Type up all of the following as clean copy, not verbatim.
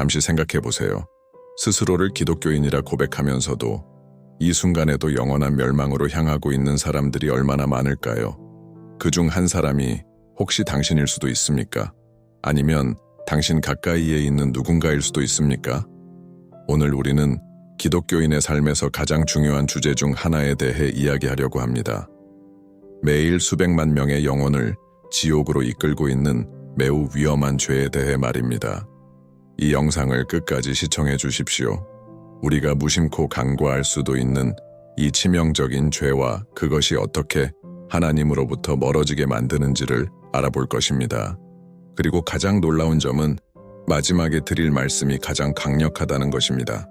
잠시 생각해 보세요. 스스로를 기독교인이라 고백하면서도 이 순간에도 영원한 멸망으로 향하고 있는 사람들이 얼마나 많을까요? 그중 한 사람이 혹시 당신일 수도 있습니까? 아니면 당신 가까이에 있는 누군가일 수도 있습니까? 오늘 우리는 기독교인의 삶에서 가장 중요한 주제 중 하나에 대해 이야기하려고 합니다. 매일 수백만 명의 영혼을 지옥으로 이끌고 있는 매우 위험한 죄에 대해 말입니다. 이 영상을 끝까지 시청해 주십시오. 우리가 무심코 간과할 수도 있는 이 치명적인 죄와 그것이 어떻게 하나님으로부터 멀어지게 만드는지를 알아볼 것입니다. 그리고 가장 놀라운 점은 마지막에 드릴 말씀이 가장 강력하다는 것입니다.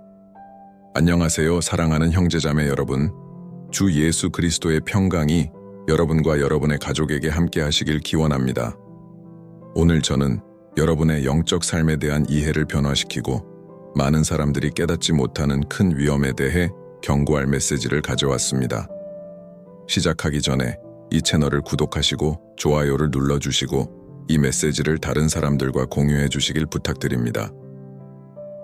안녕하세요, 사랑하는 형제자매 여러분. 주 예수 그리스도의 평강이 여러분과 여러분의 가족에게 함께 하시길 기원합니다. 오늘 저는 여러분의 영적 삶에 대한 이해를 변화시키고 많은 사람들이 깨닫지 못하는 큰 위험에 대해 경고할 메시지를 가져왔습니다. 시작하기 전에 이 채널을 구독하시고 좋아요를 눌러주시고 이 메시지를 다른 사람들과 공유해 주시길 부탁드립니다.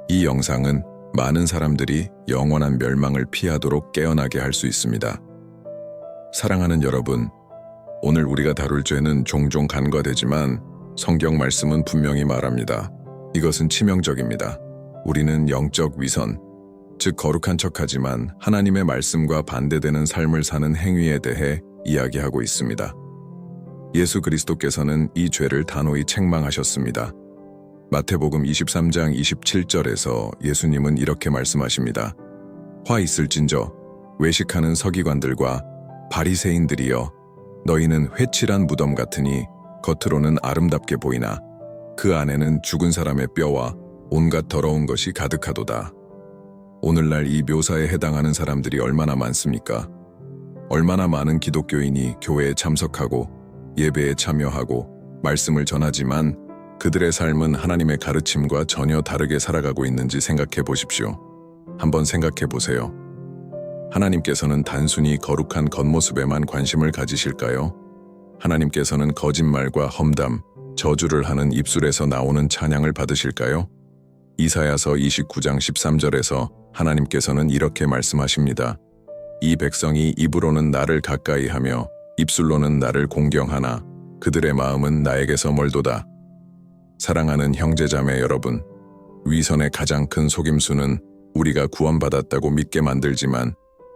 이 영상은 많은 사람들이 영원한 멸망을 피하도록 깨어나게 할 수 있습니다. 사랑하는 여러분, 오늘 우리가 다룰 죄는 종종 간과되지만 성경 말씀은 분명히 말합니다. 이것은 치명적입니다. 우리는 영적 위선, 즉 거룩한 척하지만 하나님의 말씀과 반대되는 삶을 사는 행위에 대해 이야기하고 있습니다. 예수 그리스도께서는 이 죄를 단호히 책망하셨습니다. 마태복음 23장 27절에서 예수님은 이렇게 말씀하십니다. 화 있을진저 외식하는 서기관들과 바리새인들이여, 너희는 회칠한 무덤 같으니 겉으로는 아름답게 보이나 그 안에는 죽은 사람의 뼈와 온갖 더러운 것이 가득하도다. 오늘날 이 묘사에 해당하는 사람들이 얼마나 많습니까? 얼마나 많은 기독교인이 교회에 참석하고 예배에 참여하고 말씀을 전하지만 그들의 삶은 하나님의 가르침과 전혀 다르게 살아가고 있는지 생각해 보십시오. 한번 생각해 보세요. 하나님께서는 단순히 거룩한 겉모습에만 관심을 가지실까요? 하나님께서는 거짓말과 험담, 저주를 하는 입술에서 나오는 찬양을 받으실까요? 이사야서 29장 13절에서 하나님께서는 이렇게 말씀하십니다. 이 백성이 입으로는 나를 가까이 하며 입술로는 나를 공경하나 그들의 마음은 나에게서 멀도다. 사랑하는 형제자매 여러분, 위선의 가장 큰 속임수는 우리가 구원받았다고 믿게 만들지만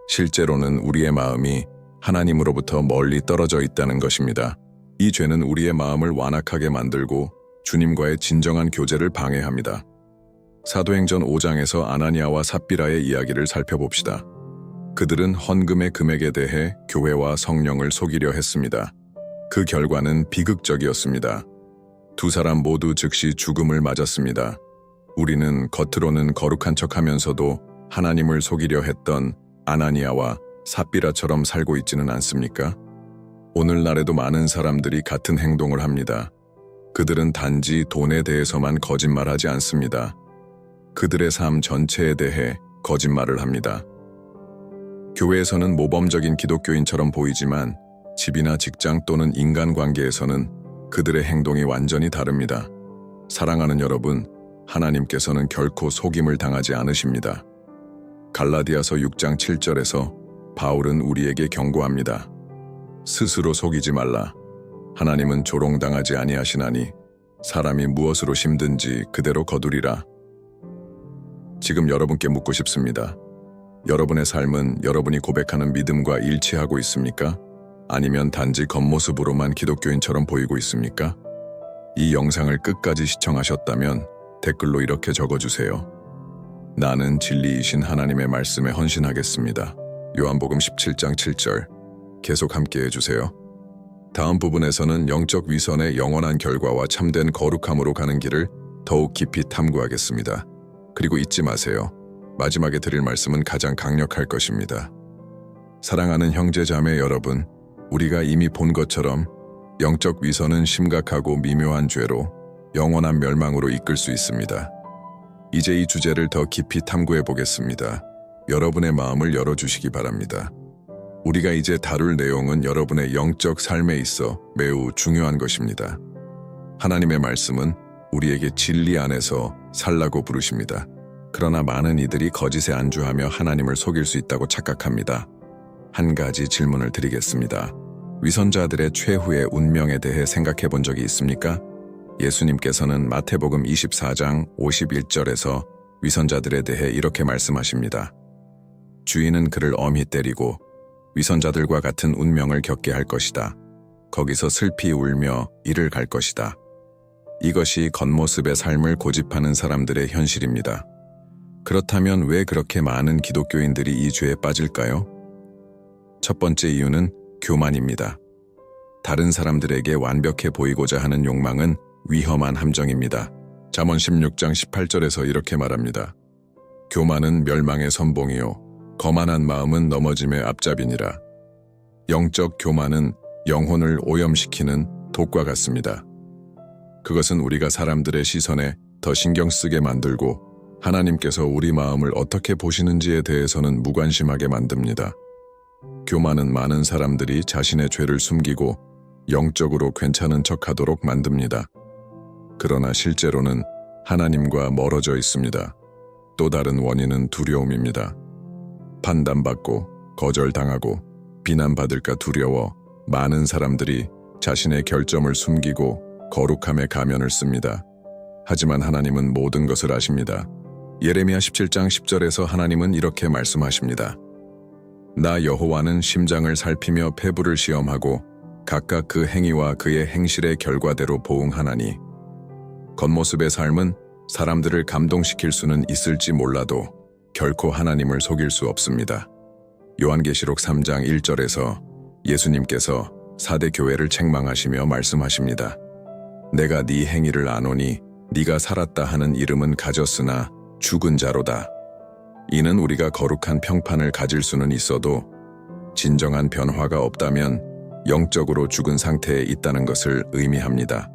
실제로는 우리의 마음이 하나님으로부터 멀리 떨어져 있다는 것입니다. 이 죄는 우리의 마음을 완악하게 만들고 주님과의 진정한 교제를 방해합니다. 사도행전 5장에서 아나니아와 삽비라의 이야기를 살펴봅시다. 그들은 헌금의 금액에 대해 교회와 성령을 속이려 했습니다. 그 결과는 비극적이었습니다. 두 사람 모두 즉시 죽음을 맞았습니다. 우리는 겉으로는 거룩한 척하면서도 하나님을 속이려 했던 아나니아와 삽비라처럼 살고 있지는 않습니까? 오늘날에도 많은 사람들이 같은 행동을 합니다. 그들은 단지 돈에 대해서만 거짓말하지 않습니다. 그들의 삶 전체에 대해 거짓말을 합니다. 교회에서는 모범적인 기독교인처럼 보이지만 집이나 직장 또는 인간관계에서는 그들의 행동이 완전히 다릅니다. 사랑하는 여러분, 하나님께서는 결코 속임을 당하지 않으십니다. 갈라디아서 6장 7절에서 바울은 우리에게 경고합니다. 스스로 속이지 말라. 하나님은 조롱당하지 아니하시나니 사람이 무엇으로 심든지 그대로 거두리라. 지금 여러분께 묻고 싶습니다. 여러분의 삶은 여러분이 고백하는 믿음과 일치하고 있습니까? 아니면 단지 겉모습으로만 기독교인처럼 보이고 있습니까? 이 영상을 끝까지 시청하셨다면 댓글로 이렇게 적어주세요. 나는 진리이신 하나님의 말씀에 헌신하겠습니다. 요한복음 17장 7절. 계속 함께 해주세요. 다음 부분에서는 영적 위선의 영원한 결과와 참된 거룩함으로 가는 길을 더욱 깊이 탐구하겠습니다. 그리고 잊지 마세요. 마지막에 드릴 말씀은 가장 강력할 것입니다. 사랑하는 형제자매 여러분, 우리가 이미 본 것처럼 영적 위선은 심각하고 미묘한 죄로 영원한 멸망으로 이끌 수 있습니다. 이제 이 주제를 더 깊이 탐구해 보겠습니다. 여러분의 마음을 열어주시기 바랍니다. 우리가 이제 다룰 내용은 여러분의 영적 삶에 있어 매우 중요한 것입니다. 하나님의 말씀은 우리에게 진리 안에서 살라고 부르십니다. 그러나 많은 이들이 거짓에 안주하며 하나님을 속일 수 있다고 착각합니다. 한 가지 질문을 드리겠습니다. 위선자들의 최후의 운명에 대해 생각해 본 적이 있습니까? 예수님께서는 마태복음 24장 51절에서 위선자들에 대해 이렇게 말씀하십니다. 주인은 그를 엄히 때리고 위선자들과 같은 운명을 겪게 할 것이다. 거기서 슬피 울며 이를 갈 것이다. 이것이 겉모습의 삶을 고집하는 사람들의 현실입니다. 그렇다면 왜 그렇게 많은 기독교인들이 이 죄에 빠질까요? 첫 번째 이유는 교만입니다. 다른 사람들에게 완벽해 보이고자 하는 욕망은 위험한 함정입니다. 잠언 16장 18절에서 이렇게 말합니다. 교만은 멸망의 선봉이요 거만한 마음은 넘어짐의 앞잡이니라. 영적 교만은 영혼을 오염시키는 독과 같습니다. 그것은 우리가 사람들의 시선에 더 신경 쓰게 만들고 하나님께서 우리 마음을 어떻게 보시는지에 대해서는 무관심하게 만듭니다. 교만은 많은 사람들이 자신의 죄를 숨기고 영적으로 괜찮은 척하도록 만듭니다. 그러나 실제로는 하나님과 멀어져 있습니다. 또 다른 원인은 두려움입니다. 판단받고 거절당하고 비난받을까 두려워 많은 사람들이 자신의 결점을 숨기고 거룩함의 가면을 씁니다. 하지만 하나님은 모든 것을 아십니다. 예레미야 17장 10절에서 하나님은 이렇게 말씀하십니다. 나 여호와는 심장을 살피며 폐부를 시험하고 각각 그 행위와 그의 행실의 결과대로 보응하나니 겉모습의 삶은 사람들을 감동시킬 수는 있을지 몰라도 결코 하나님을 속일 수 없습니다. 요한계시록 3장 1절에서 예수님께서 사대 교회를 책망하시며 말씀하십니다. 내가 네 행위를 아노니 네가 살았다 하는 이름은 가졌으나 죽은 자로다. 이는 우리가 거룩한 평판을 가질 수는 있어도 진정한 변화가 없다면 영적으로 죽은 상태에 있다는 것을 의미합니다.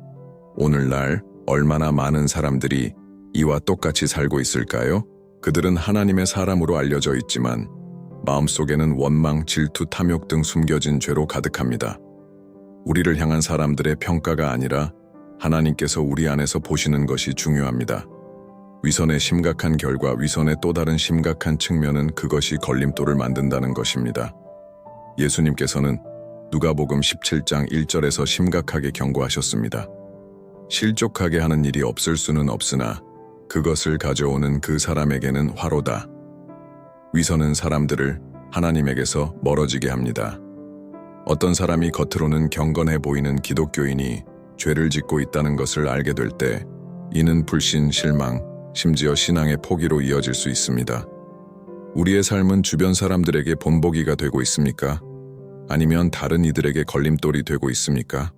오늘날 얼마나 많은 사람들이 이와 똑같이 살고 있을까요? 그들은 하나님의 사람으로 알려져 있지만 마음속에는 원망, 질투, 탐욕 등 숨겨진 죄로 가득합니다. 우리를 향한 사람들의 평가가 아니라 하나님께서 우리 안에서 보시는 것이 중요합니다. 위선의 심각한 결과, 위선의 또 다른 심각한 측면은 그것이 걸림돌을 만든다는 것입니다. 예수님께서는 누가복음 17장 1절에서 심각하게 경고하셨습니다. 실족하게 하는 일이 없을 수는 없으나 그것을 가져오는 그 사람에게는 화로다. 위선은 사람들을 하나님에게서 멀어지게 합니다. 어떤 사람이 겉으로는 경건해 보이는 기독교인이 죄를 짓고 있다는 것을 알게 될 때 이는 불신, 실망, 심지어 신앙의 포기로 이어질 수 있습니다. 우리의 삶은 주변 사람들에게 본보기가 되고 있습니까? 아니면 다른 이들에게 걸림돌이 되고 있습니까?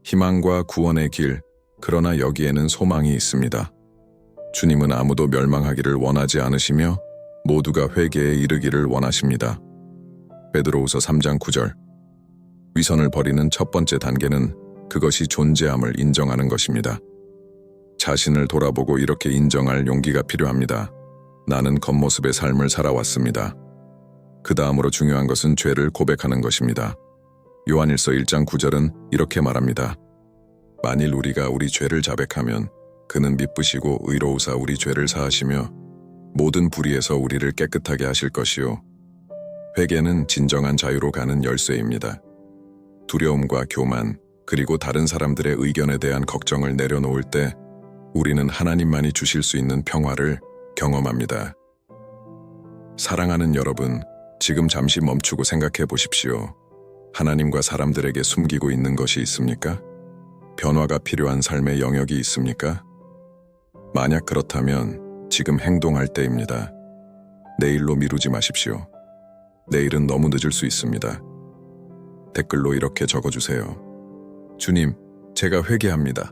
희망과 구원의 길, 그러나 여기에는 소망이 있습니다. 주님은 아무도 멸망하기를 원하지 않으시며 모두가 회개에 이르기를 원하십니다. 베드로후서 3장 9절. 위선을 버리는 첫 번째 단계는 그것이 존재함을 인정하는 것입니다. 자신을 돌아보고 이렇게 인정할 용기가 필요합니다. 나는 겉모습의 삶을 살아왔습니다. 그 다음으로 중요한 것은 죄를 고백하는 것입니다. 요한일서 1장 9절은 이렇게 말합니다. 만일 우리가 우리 죄를 자백하면 그는 미쁘시고 의로우사 우리 죄를 사하시며 모든 불의에서 우리를 깨끗하게 하실 것이요. 회개는 진정한 자유로 가는 열쇠입니다. 두려움과 교만, 그리고 다른 사람들의 의견에 대한 걱정을 내려놓을 때 우리는 하나님만이 주실 수 있는 평화를 경험합니다. 사랑하는 여러분, 지금 잠시 멈추고 생각해 보십시오. 하나님과 사람들에게 숨기고 있는 것이 있습니까? 변화가 필요한 삶의 영역이 있습니까? 만약 그렇다면 지금 행동할 때입니다. 내일로 미루지 마십시오. 내일은 너무 늦을 수 있습니다. 댓글로 이렇게 적어주세요. 주님, 제가 회개합니다.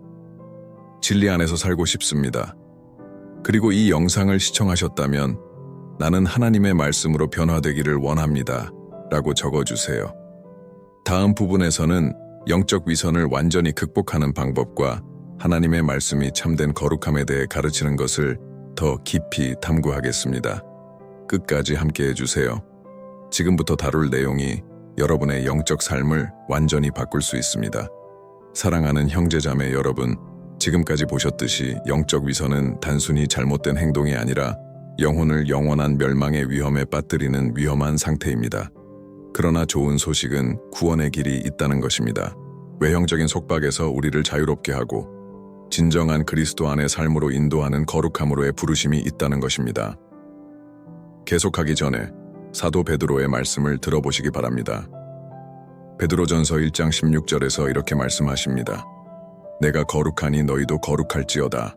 진리 안에서 살고 싶습니다. 그리고 이 영상을 시청하셨다면 나는 하나님의 말씀으로 변화되기를 원합니다. 라고 적어주세요. 다음 부분에서는 영적 위선을 완전히 극복하는 방법과 하나님의 말씀이 참된 거룩함에 대해 가르치는 것을 더 깊이 탐구하겠습니다. 끝까지 함께 해주세요. 지금부터 다룰 내용이 여러분의 영적 삶을 완전히 바꿀 수 있습니다. 사랑하는 형제자매 여러분, 지금까지 보셨듯이 영적 위선은 단순히 잘못된 행동이 아니라 영혼을 영원한 멸망의 위험에 빠뜨리는 위험한 상태입니다. 그러나 좋은 소식은 구원의 길이 있다는 것입니다. 외형적인 속박에서 우리를 자유롭게 하고 진정한 그리스도 안의 삶으로 인도하는 거룩함으로의 부르심이 있다는 것입니다. 계속하기 전에 사도 베드로의 말씀을 들어보시기 바랍니다. 베드로전서 1장 16절에서 이렇게 말씀하십니다. 내가 거룩하니 너희도 거룩할지어다.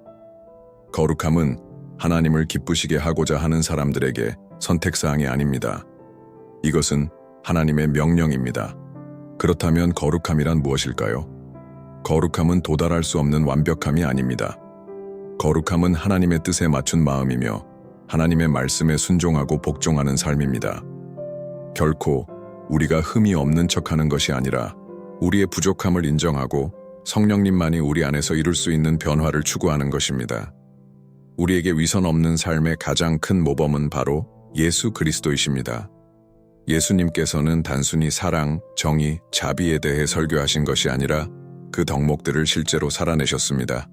거룩함은 하나님을 기쁘시게 하고자 하는 사람들에게 선택사항이 아닙니다. 이것은 하나님의 명령입니다. 그렇다면 거룩함이란 무엇일까요? 거룩함은 도달할 수 없는 완벽함이 아닙니다. 거룩함은 하나님의 뜻에 맞춘 마음이며 하나님의 말씀에 순종하고 복종하는 삶입니다. 결코 우리가 흠이 없는 척하는 것이 아니라 우리의 부족함을 인정하고 성령님만이 우리 안에서 이룰 수 있는 변화를 추구하는 것입니다. 우리에게 위선 없는 삶의 가장 큰 모범은 바로 예수 그리스도이십니다. 예수님께서는 단순히 사랑, 정의, 자비에 대해 설교하신 것이 아니라 그 덕목들을 실제로 살아내셨습니다.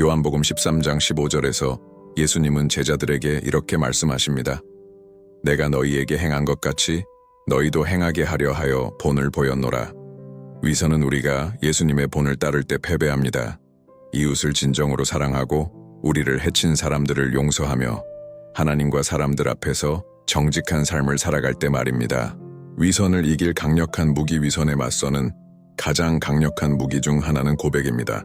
요한복음 13장 15절에서 예수님은 제자들에게 이렇게 말씀하십니다. 내가 너희에게 행한 것 같이 너희도 행하게 하려 하여 본을 보였노라. 위선은 우리가 예수님의 본을 따를 때 패배합니다. 이웃을 진정으로 사랑하고 우리를 해친 사람들을 용서하며 하나님과 사람들 앞에서 정직한 삶을 살아갈 때 말입니다. 위선을 이길 강력한 무기 위선에 맞서는 가장 강력한 무기 중 하나는 고백입니다.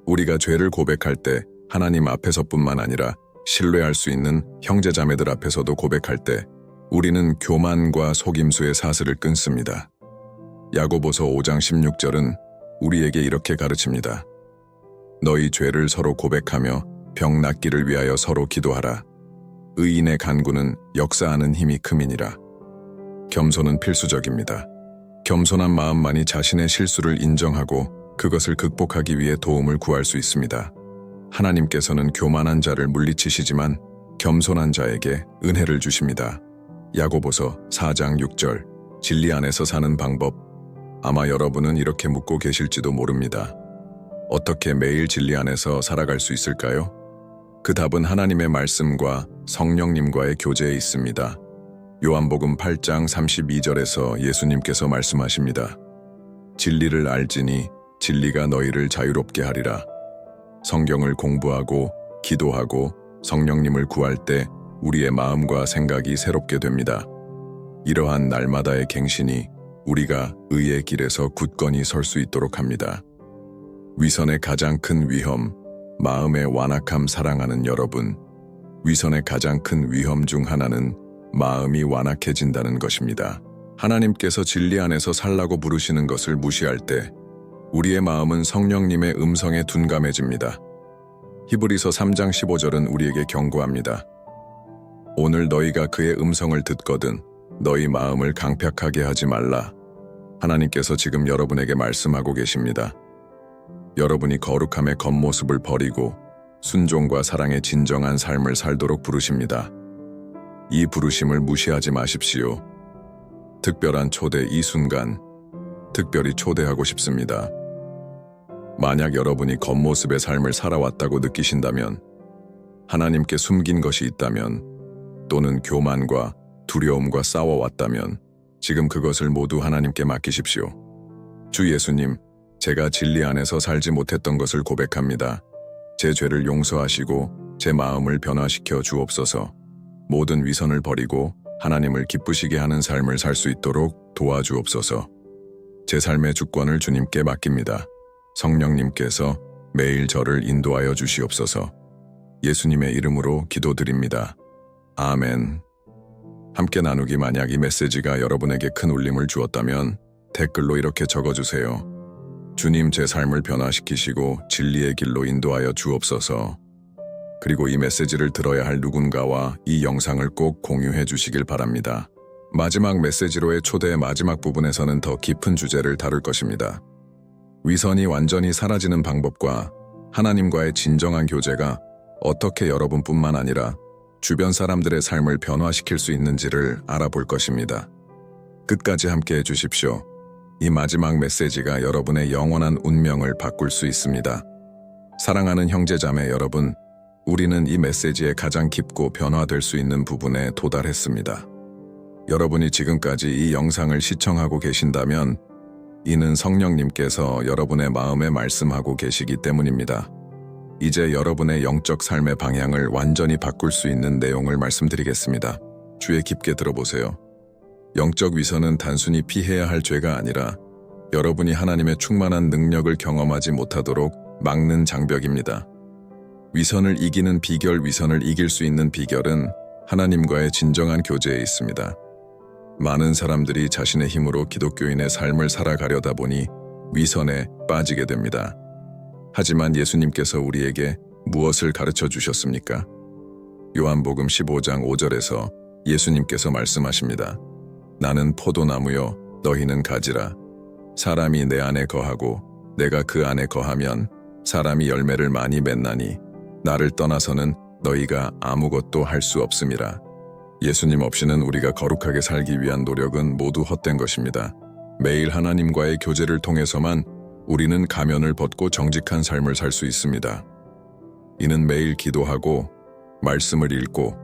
우리가 죄를 고백할 때 하나님 앞에서뿐만 아니라 신뢰할 수 있는 형제자매들 앞에서도 고백할 때 우리는 교만과 속임수의 사슬을 끊습니다. 야고보서 5장 16절은 우리에게 이렇게 가르칩니다. 너희 죄를 서로 고백하며 병 낫기를 위하여 서로 기도하라. 의인의 간구는 역사하는 힘이 큼이니라. 겸손은 필수적입니다. 겸손한 마음만이 자신의 실수를 인정하고 그것을 극복하기 위해 도움을 구할 수 있습니다. 하나님께서는 교만한 자를 물리치시지만 겸손한 자에게 은혜를 주십니다. 야고보서 4장 6절, 진리 안에서 사는 방법. 아마 여러분은 이렇게 묻고 계실지도 모릅니다. 어떻게 매일 진리 안에서 살아갈 수 있을까요? 그 답은 하나님의 말씀과 성령님과의 교제에 있습니다. 요한복음 8장 32절에서 예수님께서 말씀하십니다. 진리를 알지니 진리가 너희를 자유롭게 하리라. 성경을 공부하고 기도하고 성령님을 구할 때 우리의 마음과 생각이 새롭게 됩니다. 이러한 날마다의 갱신이 우리가 의의 길에서 굳건히 설 수 있도록 합니다. 위선의 가장 큰 위험, 마음의 완악함 사랑하는 여러분, 위선의 가장 큰 위험 중 하나는 마음이 완악해진다는 것입니다. 하나님께서 진리 안에서 살라고 부르시는 것을 무시할 때 우리의 마음은 성령님의 음성에 둔감해집니다. 히브리서 3장 15절은 우리에게 경고합니다. 오늘 너희가 그의 음성을 듣거든 너희 마음을 강팍하게 하지 말라. 하나님께서 지금 여러분에게 말씀하고 계십니다. 여러분이 거룩함의 겉모습을 버리고 순종과 사랑의 진정한 삶을 살도록 부르십니다. 이 부르심을 무시하지 마십시오. 특별한 초대 이 순간, 특별히 초대하고 싶습니다. 만약 여러분이 겉모습의 삶을 살아왔다고 느끼신다면, 하나님께 숨긴 것이 있다면, 또는 교만과 두려움과 싸워왔다면, 지금 그것을 모두 하나님께 맡기십시오. 주 예수님, 제가 진리 안에서 살지 못했던 것을 고백합니다. 제 죄를 용서하시고 제 마음을 변화시켜 주옵소서. 모든 위선을 버리고 하나님을 기쁘시게 하는 삶을 살 수 있도록 도와주옵소서. 제 삶의 주권을 주님께 맡깁니다. 성령님께서 매일 저를 인도하여 주시옵소서. 예수님의 이름으로 기도드립니다. 아멘. 함께 나누기. 만약 이 메시지가 여러분에게 큰 울림을 주었다면 댓글로 이렇게 적어주세요. 주님, 제 삶을 변화시키시고 진리의 길로 인도하여 주옵소서. 그리고 이 메시지를 들어야 할 누군가와 이 영상을 꼭 공유해 주시길 바랍니다. 마지막 메시지로의 초대의 마지막 부분에서는 더 깊은 주제를 다룰 것입니다. 위선이 완전히 사라지는 방법과 하나님과의 진정한 교제가 어떻게 여러분뿐만 아니라 주변 사람들의 삶을 변화시킬 수 있는지를 알아볼 것입니다. 끝까지 함께 해주십시오. 이 마지막 메시지가 여러분의 영원한 운명을 바꿀 수 있습니다. 사랑하는 형제자매 여러분, 우리는 이 메시지에 가장 깊고 변화될 수 있는 부분에 도달했습니다. 여러분이 지금까지 이 영상을 시청하고 계신다면 이는 성령님께서 여러분의 마음에 말씀하고 계시기 때문입니다. 이제 여러분의 영적 삶의 방향을 완전히 바꿀 수 있는 내용을 말씀드리겠습니다. 주의 깊게 들어보세요. 영적 위선은 단순히 피해야 할 죄가 아니라 여러분이 하나님의 충만한 능력을 경험하지 못하도록 막는 장벽입니다. 위선을 이기는 비결, 위선을 이길 수 있는 비결은 하나님과의 진정한 교제에 있습니다. 많은 사람들이 자신의 힘으로 기독교인의 삶을 살아가려다 보니 위선에 빠지게 됩니다. 하지만 예수님께서 우리에게 무엇을 가르쳐 주셨습니까? 요한복음 15장 5절에서 예수님께서 말씀하십니다. 나는 포도나무요, 너희는 가지라. 사람이 내 안에 거하고 내가 그 안에 거하면 사람이 열매를 많이 맺나니 나를 떠나서는 너희가 아무것도 할 수 없음이라. 예수님 없이는 우리가 거룩하게 살기 위한 노력은 모두 헛된 것입니다. 매일 하나님과의 교제를 통해서만 우리는 가면을 벗고 정직한 삶을 살 수 있습니다. 이는 매일 기도하고 말씀을 읽고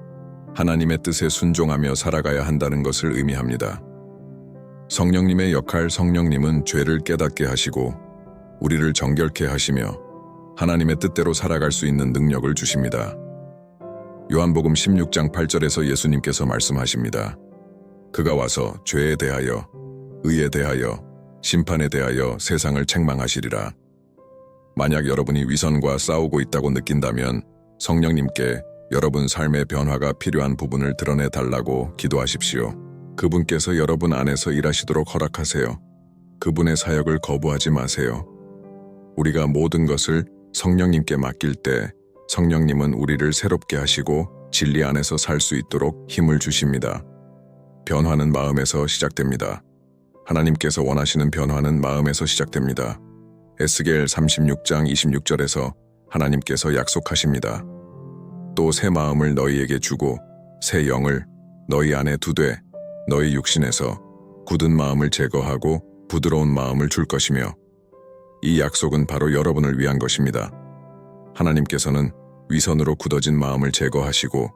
하나님의 뜻에 순종하며 살아가야 한다는 것을 의미합니다. 성령님의 역할, 성령님은 죄를 깨닫게 하시고 우리를 정결케 하시며 하나님의 뜻대로 살아갈 수 있는 능력을 주십니다. 요한복음 16장 8절에서 예수님께서 말씀하십니다. 그가 와서 죄에 대하여, 의에 대하여, 심판에 대하여 세상을 책망하시리라. 만약 여러분이 위선과 싸우고 있다고 느낀다면 성령님께 여러분 삶의 변화가 필요한 부분을 드러내 달라고 기도하십시오. 그분께서 여러분 안에서 일하시도록 허락하세요. 그분의 사역을 거부하지 마세요. 우리가 모든 것을 성령님께 맡길 때 성령님은 우리를 새롭게 하시고 진리 안에서 살 수 있도록 힘을 주십니다. 변화는 마음에서 시작됩니다. 하나님께서 원하시는 변화는 마음에서 시작됩니다. 에스겔 36장 26절에서 하나님께서 약속하십니다. 또 새 마음을 너희에게 주고 새 영을 너희 안에 두되 너희 육신에서 굳은 마음을 제거하고 부드러운 마음을 줄 것이며 이 약속은 바로 여러분을 위한 것입니다. 하나님께서는 위선으로 굳어진 마음을 제거하시고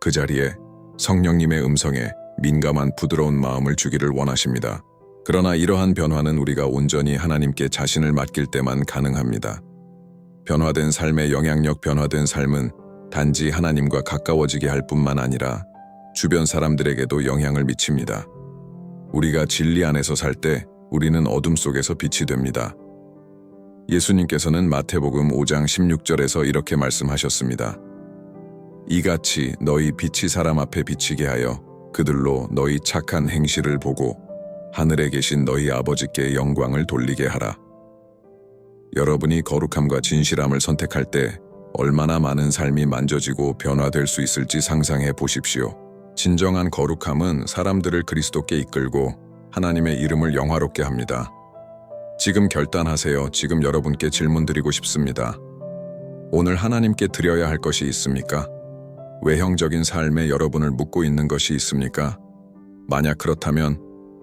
그 자리에 성령님의 음성에 민감한 부드러운 마음을 주기를 원하십니다. 그러나 이러한 변화는 우리가 온전히 하나님께 자신을 맡길 때만 가능합니다. 변화된 삶의 영향력, 변화된 삶은 단지 하나님과 가까워지게 할 뿐만 아니라 주변 사람들에게도 영향을 미칩니다. 우리가 진리 안에서 살 때 우리는 어둠 속에서 빛이 됩니다. 예수님께서는 마태복음 5장 16절에서 이렇게 말씀하셨습니다. 이같이 너희 빛이 사람 앞에 비치게 하여 그들로 너희 착한 행실을 보고 하늘에 계신 너희 아버지께 영광을 돌리게 하라. 여러분이 거룩함과 진실함을 선택할 때 얼마나 많은 삶이 만져지고 변화될 수 있을지 상상해 보십시오. 진정한 거룩함은 사람들을 그리스도께 이끌고 하나님의 이름을 영화롭게 합니다. 지금 결단하세요. 지금 여러분께 질문드리고 싶습니다. 오늘 하나님께 드려야 할 것이 있습니까? 외형적인 삶에 여러분을 묶고 있는 것이 있습니까? 만약 그렇다면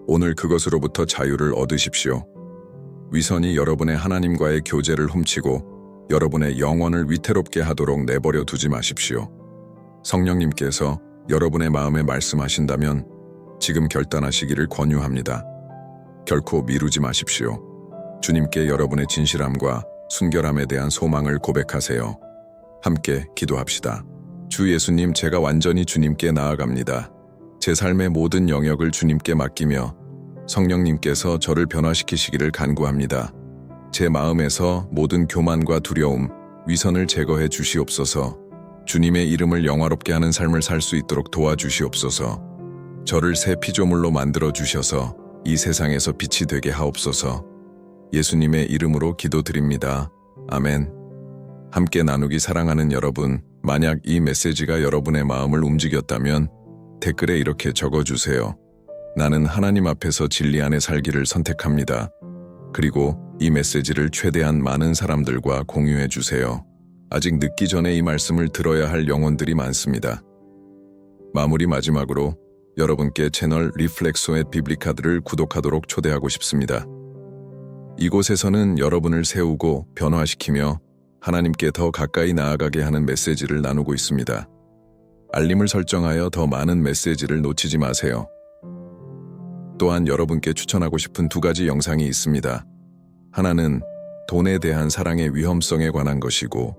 오늘 그것으로부터 자유를 얻으십시오. 위선이 여러분의 하나님과의 교제를 훔치고 여러분의 영혼을 위태롭게 하도록 내버려 두지 마십시오. 성령님께서 여러분의 마음에 말씀하신다면 지금 결단하시기를 권유합니다. 결코 미루지 마십시오. 주님께 여러분의 진실함과 순결함에 대한 소망을 고백하세요. 함께 기도합시다. 주 예수님, 제가 완전히 주님께 나아갑니다. 제 삶의 모든 영역을 주님께 맡기며 성령님께서 저를 변화시키시기를 간구합니다. 제 마음에서 모든 교만과 두려움, 위선을 제거해 주시옵소서. 주님의 이름을 영화롭게 하는 삶을 살 수 있도록 도와주시옵소서. 저를 새 피조물로 만들어 주셔서 이 세상에서 빛이 되게 하옵소서. 예수님의 이름으로 기도드립니다. 아멘. 함께 나누기 사랑하는 여러분, 만약 이 메시지가 여러분의 마음을 움직였다면 댓글에 이렇게 적어주세요. 나는 하나님 앞에서 진리 안에 살기를 선택합니다. 그리고 이 메시지를 최대한 많은 사람들과 공유해 주세요. 아직 늦기 전에 이 말씀을 들어야 할 영혼들이 많습니다. 마무리 마지막으로 여러분께 채널 리플렉소의 비블리카드를 구독하도록 초대하고 싶습니다. 이곳에서는 여러분을 세우고 변화시키며 하나님께 더 가까이 나아가게 하는 메시지를 나누고 있습니다. 알림을 설정하여 더 많은 메시지를 놓치지 마세요. 또한 여러분께 추천하고 싶은 2가지 영상이 있습니다. 하나는 돈에 대한 사랑의 위험성에 관한 것이고,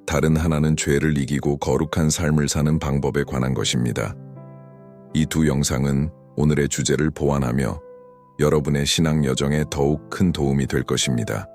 다른 하나는 죄를 이기고 거룩한 삶을 사는 방법에 관한 것입니다. 이 2 영상은 오늘의 주제를 보완하며 여러분의 신앙 여정에 더욱 큰 도움이 될 것입니다.